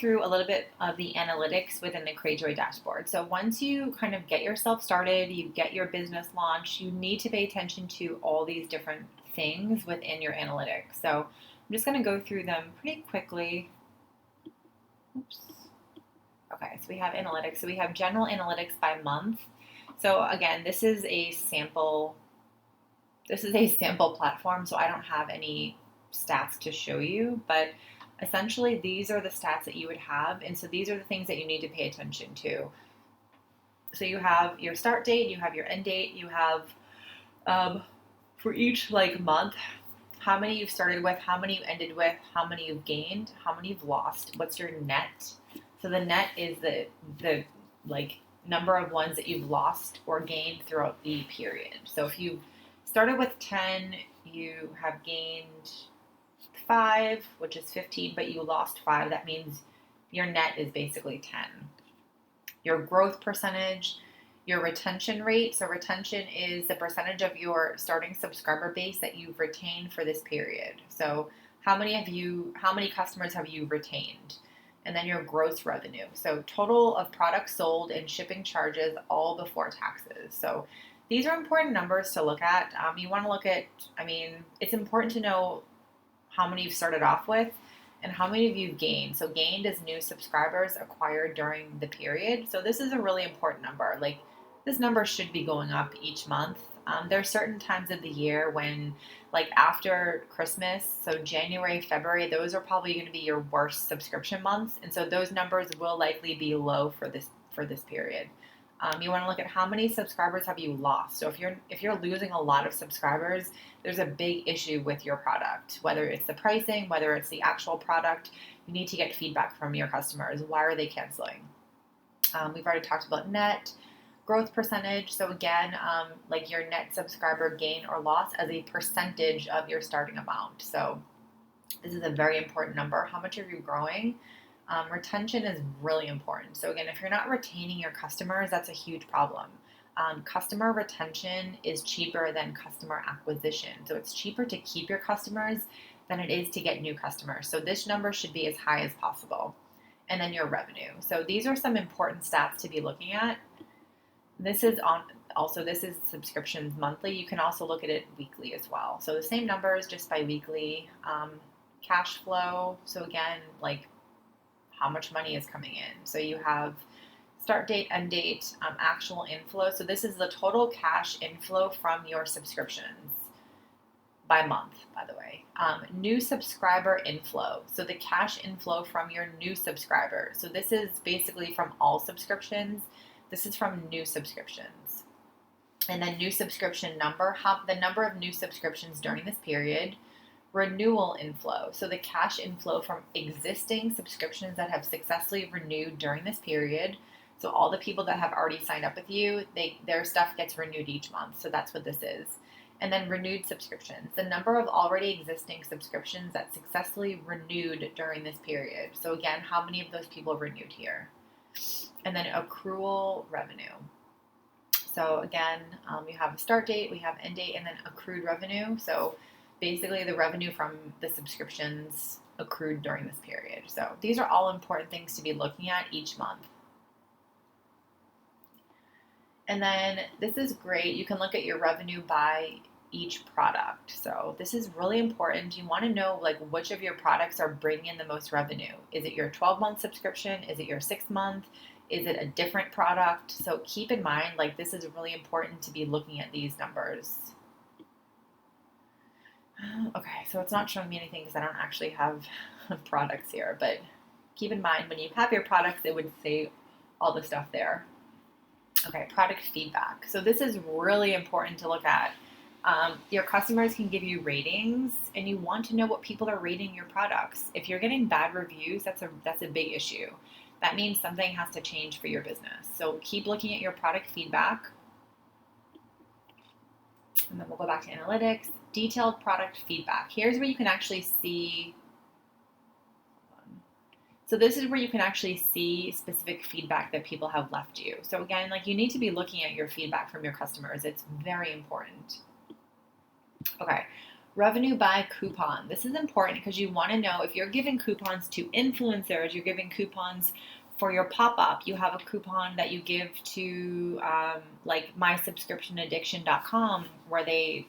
through a little bit of the analytics within the Cratejoy dashboard. So once you kind of get yourself started, you get your business launched, you need to pay attention to all these different things within your analytics. So I'm just going to go through them pretty quickly. Oops. Okay, so we have analytics. So we have general analytics by month. So again, this is a sample platform, so I don't have any stats to show you, but essentially these are the stats that you would have, and so these are the things that you need to pay attention to. So you have your start date, you have your end date, you have for each month, how many you've started with, how many you ended with, how many you've gained, how many you've lost, what's your net. So the net is the number of ones that you've lost or gained throughout the period. So if you've started with 10, you have gained 5, which is 15, but you lost 5. That means your net is basically 10. Your growth percentage, your retention rate. So retention is the percentage of your starting subscriber base that you've retained for this period. So how many customers have you retained? And then your gross revenue. So total of products sold and shipping charges all before taxes. So these are important numbers to look at. You want to look at, it's important to know how many you've started off with and how many of you've gained. So gained is new subscribers acquired during the period. So this is a really important number. This number should be going up each month. There are certain times of the year when, after Christmas, so January, February, those are probably going to be your worst subscription months. And so those numbers will likely be low for this period. You want to look at how many subscribers have you lost. So if you're losing a lot of subscribers, there's a big issue with your product, whether it's the pricing, whether it's the actual product. You need to get feedback from your customers. Why are they canceling? We've already talked about net growth percentage. So again, your net subscriber gain or loss as a percentage of your starting amount. So this is a very important number. How much are you growing? Retention is really important. So again, if you're not retaining your customers, that's a huge problem. Customer retention is cheaper than customer acquisition. So it's cheaper to keep your customers than it is to get new customers. So this number should be as high as possible. And then your revenue. So these are some important stats to be looking at. This is subscriptions monthly. You can also look at it weekly as well. So the same numbers, just by weekly. Cash flow. So again, how much money is coming in. So you have start date, end date, actual inflow. So this is the total cash inflow from your subscriptions by month, by the way. New subscriber inflow. So the cash inflow from your new subscribers. So this is basically from all subscriptions. This is from new subscriptions. And then new subscription number, the number of new subscriptions during this period. Renewal inflow. So the cash inflow from existing subscriptions that have successfully renewed during this period. So all the people that have already signed up with you, their stuff gets renewed each month. So that's what this is. And then renewed subscriptions. The number of already existing subscriptions that successfully renewed during this period. So again, how many of those people renewed here? And then accrual revenue. So again, we have a start date, we have end date, and then accrued revenue. So basically the revenue from the subscriptions accrued during this period. So these are all important things to be looking at each month. And then this is great. You can look at your revenue by each product. So this is really important. You want to know which of your products are bringing in the most revenue. Is it your 12-month subscription? Is it your 6-month? Is it a different product? So keep in mind, this is really important to be looking at these numbers. Okay, so it's not showing me anything because I don't actually have products here, but keep in mind when you have your products, it would say all the stuff there. Okay, product feedback. So this is really important to look at. Your customers can give you ratings, and you want to know what people are rating your products. If you're getting bad reviews, that's a big issue. That means something has to change for your business. So keep looking at your product feedback. And then we'll go back to analytics. Detailed product feedback. Here's where you can actually see. So this is where you can actually see specific feedback that people have left you. So again, you need to be looking at your feedback from your customers. It's very important. Okay. Revenue by coupon. This is important because you want to know if you're giving coupons to influencers, you're giving coupons for your pop-up, you have a coupon that you give to like mysubscriptionaddiction.com where they,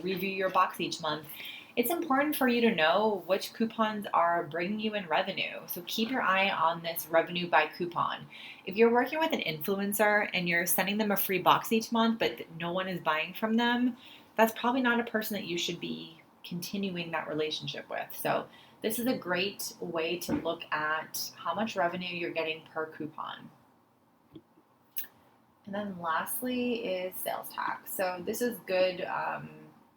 review your box each month. It's important for you to know which coupons are bringing you in revenue. So keep your eye on this revenue by coupon. If you're working with an influencer and you're sending them a free box each month, but no one is buying from them, that's probably not a person that you should be continuing that relationship with. So this is a great way to look at how much revenue you're getting per coupon. And then lastly is sales tax. So this is good.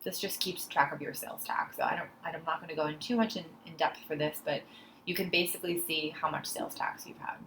This just keeps track of your sales tax. So I'm not going to go in too much in depth for this, but you can basically see how much sales tax you've had.